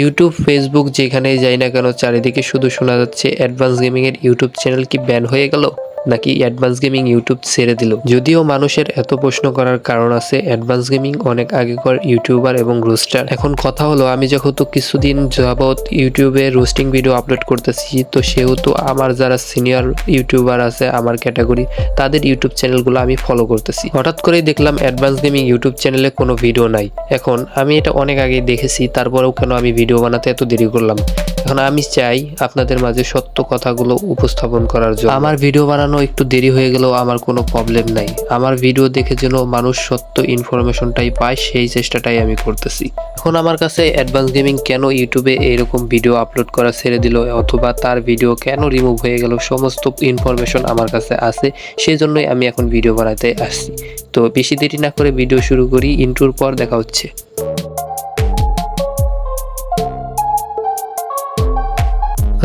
YouTube, Facebook যেখানেই যাই না কেন চারিদিকে শুধু শোনা যাচ্ছে অ্যাডভান্স গেমিং এর ইউটিউব চ্যানেল কি ব্যান হয়ে গেল নাকি অ্যাডভান্স গেমিং ইউটিউব ছেড়ে দিল। যদিও মানুষের এত প্রশ্ন করার কারণ আছে, অ্যাডভান্স গেমিং অনেক আগেকার ইউটিউবার এবং রোস্টার। এখন কথা হলো, আমি যেহেতু কিছুদিন যাবৎ ইউটিউবে রোস্টিং ভিডিও আপলোড করতেছি, তো সেহেতু আমার যারা সিনিয়র ইউটিউবার আছে আমার ক্যাটাগরি, তাদের ইউটিউব চ্যানেলগুলো আমি ফলো করতেছি। হঠাৎ করেই দেখলাম অ্যাডভান্স গেমিং ইউটিউব চ্যানেলে কোনো ভিডিও নাই। এখন আমি এটা অনেক আগেই দেখেছি, তারপরেও কেন আমি ভিডিও বানাতে এত দেরি করলাম। এখন আমি চাই আপনাদের মাঝে সত্য কথাগুলো উপস্থাপন করার জন্য। আমার ভিডিও বানানো একটু দেরি হয়ে গেলেও আমার কোনো প্রবলেম নাই। আমার ভিডিও দেখে যেন মানুষ সত্য ইনফরমেশনটাই পায়, সেই চেষ্টাটাই আমি করতেছি। এখন আমার কাছে অ্যাডভান্স গেমিং কেন ইউটিউবে এরকম ভিডিও আপলোড করা ছেড়ে দিল, অথবা তার ভিডিও কেন রিমুভ হয়ে গেল, সমস্ত ইনফরমেশন আমার কাছে আছে। সেই জন্যই আমি এখন ভিডিও বানাতে আসছি। তো বেশি দেরি না করে ভিডিও শুরু করি। ইন্ট্রোর পর দেখা হচ্ছে।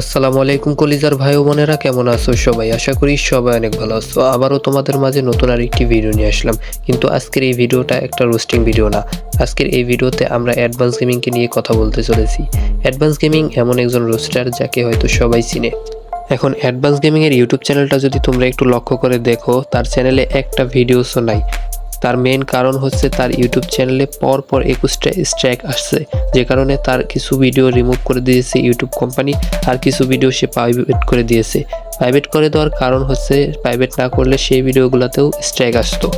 আসসালামু আলাইকুম কলিজার ভাই ও বোনেরা, কেমন আছো সবাই? আশা করি সবাই অনেক ভালো আছো। আবারও তোমাদের মাঝে নতুন আরেকটি ভিডিও নিয়ে আসলাম। কিন্তু আজকের এই ভিডিওটা একটা রোস্টিং ভিডিও না। আজকের এই ভিডিওতে আমরা অ্যাডভান্স গেমিংকে নিয়ে কথা বলতে চলেছি। অ্যাডভান্স গেমিং এমন একজন রোস্টার যাকে হয়তো সবাই চিনে। এখন অ্যাডভান্স গেমিং এর ইউটিউব চ্যানেলটা যদি তোমরা একটু লক্ষ্য করে দেখো, তার চ্যানেলে একটা ভিডিওসও নাই। তার মেন কারণ হচ্ছে তার ইউটিউব চ্যানেলে পরপর 21টা স্ট্রাইক আসছে, যে কারণে তার কিছু ভিডিও রিমুভ করে দিয়েছে ইউটিউব কোম্পানি, আর কিছু ভিডিও সে প্রাইভেট করে দিয়েছে। প্রাইভেট করে দেওয়ার কারণ হচ্ছে প্রাইভেট না করলে সেই ভিডিওগুলোতেও স্ট্রাইক আসতো।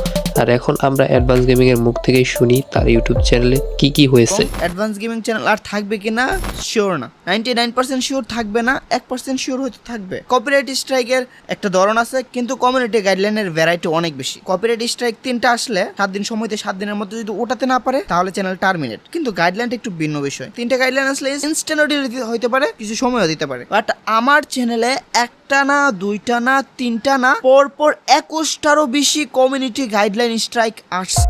আর এখন আমরা অ্যাডভান্স গেমিং এর মুখ থেকেই শুনি তার ইউটিউব চ্যানেলে কি হয়েছে। অ্যাডভান্স গেমিং চ্যানেল আর থাকবে কিনা শিওর না, 99% শিওর থাকবে না, 1% শিওর হয়তো থাকবে। কপিরাইট স্ট্রাইকের একটা ধরন আছে, কিন্তু কমিউনিটি গাইডলাইনের ভ্যারাইটি অনেক বেশি। কপিরাইট স্ট্রাইক 3টা আসলে 7 দিন সময়তে 7 দিনের মধ্যে যদি ওঠাতে না পারে তাহলে চ্যানেল টার্মিনেট। কিন্তু গাইডলাইনটা একটু ভিন্ন বিষয়। 3টা গাইডলাইন আসলে ইনস্ট্যান্টলি হইতে পারে, কিছু সময়ও দিতে পারে। বাট আমার চ্যানেলে একটা না, 2টা না, 3টা না, পরপর 21টারও বেশি কমিউনিটি গাইডলাইন স্ট্রাইক আসছে।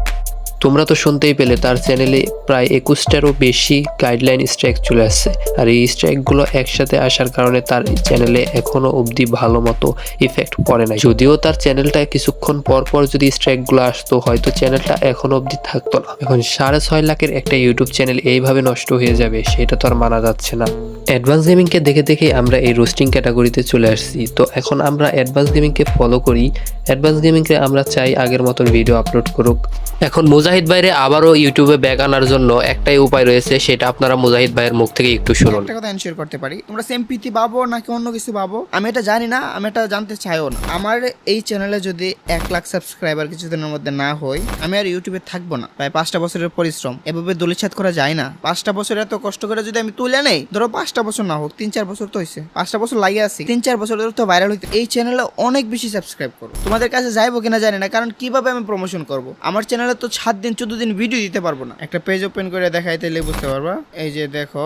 তোমরা তো শুনতেই পেলে, তার চ্যানেলে প্রায় 21টারও বেশি গাইডলাইন স্ট্রাইক চলে আসছে। আর এই স্ট্রাইকগুলো একসাথে আসার কারণে তার চ্যানেলে এখনো অবধি ভালো মতো ইফেক্ট পড়ে নাই। যদিও তার চ্যানেলটা কিছুক্ষণ পর যদি স্ট্রাইকগুলো আসতো, হয়তো চ্যানেলটা এখনো অবধি থাকতো না। এখন 6.5 লাখের একটা ইউটিউব চ্যানেল এইভাবে নষ্ট হয়ে যাবে, সেটা তো আর মানা যাচ্ছে না। অ্যাডভান্স গেমিংকে দেখে আমরা এই রোস্টিং ক্যাটাগরিতে চলে আসছি। তো এখন আমরা অ্যাডভান্স গেমিংকে ফলো করি। অ্যাডভান্স গেমিংকে আমরা চাই আগের মতন ভিডিও আপলোড করুক। এখন মুজাহিদ ভাইরে আবারও ইউটিউবে ব্যাক আনার জন্য একটাই উপায় রয়েছে, সেটা আপনারা মুজাহিদ ভাইয়ের মুখ থেকে একটু শুনুন। একটা কথা এনশিওর করতে পারি, তোমরা সিম্পিতি পাবো নাকি অন্য কিছু পাবো আমি এটা জানি না, আমি এটা জানতে চাইও না। আমার এই চ্যানেলে যদি 1 লাখ সাবস্ক্রাইবার কিছুদিনের মধ্যে না হয়, আমি আর ইউটিউবে থাকবো না। প্রায় 5টা বছরের পরিশ্রম, এভাবে দলিছাত করা যায় না। 5টা বছর এত কষ্ট করে যদি আমি তুলে নেই, ধরো 5টা বছর না হোক, 3-4 বছর তো হয়েছে, 5টা বছর লাগে আছি, 3-4 বছর ধরে তো ভাইরাল হইতে। এই চ্যানেলে অনেক বেশি সাবস্ক্রাইব করো। তোমাদের কাছে যাইবো কিনা জানি না, কারণ কিভাবে আমি প্রমোশন করবো? আমার চ্যানেলে তো 7 দিন 14 দিন ভিডিও দিতে পারবো না। একটা পেজ ওপেন করে দেখাই তাইলে বুঝতে পারবা। এই যে দেখো,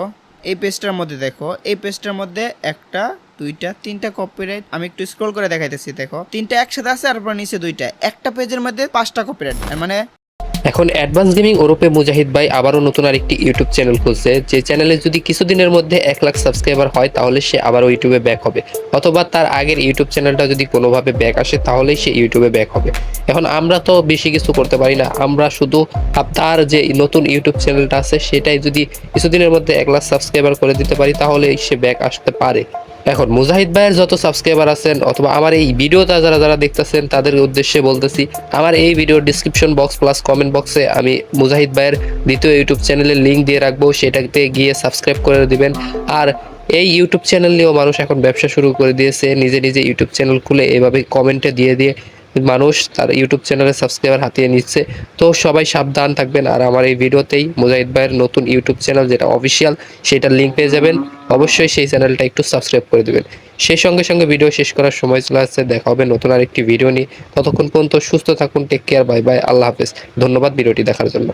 এই পেজটার মধ্যে দেখো, এই পেজটার মধ্যে 1টা 2টা 3টা কপিরাইট। আমি একটু স্ক্রল করে দেখাইতেছি, দেখো 3টা একসাথে আছে, আর নিচে 2টা। একটা পেজের মধ্যে 5টা কপিরাইট, মানে। এখন অ্যাডভান্স গেমিং ওরফে মুজাহিদ ভাই আবারও নতুন আরেকটি ইউটিউব চ্যানেল খুলছে, যে চ্যানেলে যদি কিছুদিনের মধ্যে 1 লাখ সাবস্ক্রাইবার হয় তাহলে সে আবারও ইউটিউবে ব্যাক হবে, অথবা তার আগের ইউটিউব চ্যানেলটা যদি কোনোভাবে ব্যাক আসে তাহলেই সে ইউটিউবে ব্যাক হবে। এখন আমরা তো বেশি কিছু করতে পারি না, আমরা শুধু তার যে নতুন ইউটিউব চ্যানেলটা আছে সেটাই যদি কিছুদিনের মধ্যে 1 লাখ সাবস্ক্রাইবার করে দিতে পারি তাহলে সে ব্যাক আসতে পারে। এখন মুজাহিদ ভাইয়ের যত সাবস্ক্রাইবার আছেন, অথবা আমার এই ভিডিওটা যারা দেখতেছেন তাদের উদ্দেশ্যে বলতেছি, আমার এই ভিডিওর ডিসক্রিপশন বক্স প্লাস কমেন্ট বক্সে আমি মুজাহিদ ভাইয়ের দ্বিতীয় ইউটিউব চ্যানেলের লিঙ্ক দিয়ে রাখবো, সেটাতে গিয়ে সাবস্ক্রাইব করে দিবেন। আর এই ইউটিউব চ্যানেল নিয়েও মানুষ এখন ব্যবসা শুরু করে দিয়েছে, নিজে ইউটিউব চ্যানেল খুলে এভাবে কমেন্টে দিয়ে মানুষ তার ইউটিউব চ্যানেলে সাবস্ক্রাইবার হাতিয়ে নিচ্ছে। তো সবাই সাবধান থাকবেন। আর আমার এই ভিডিওতেই মুজাহিদ ভাইয়ের নতুন ইউটিউব চ্যানেল যেটা অফিসিয়াল, সেটার লিঙ্ক পেয়ে যাবেন। অবশ্যই সেই চ্যানেলটা একটু সাবস্ক্রাইব করে দেবেন। সেই সঙ্গে ভিডিও শেষ করার সময় চলে আসছে, দেখা হবে নতুন আরেকটি ভিডিও নিয়ে। ততক্ষণ পর্যন্ত সুস্থ থাকুন, টেক কেয়ার, বাই বাই, আল্লাহ হাফেজ। ধন্যবাদ ভিডিওটি দেখার জন্য।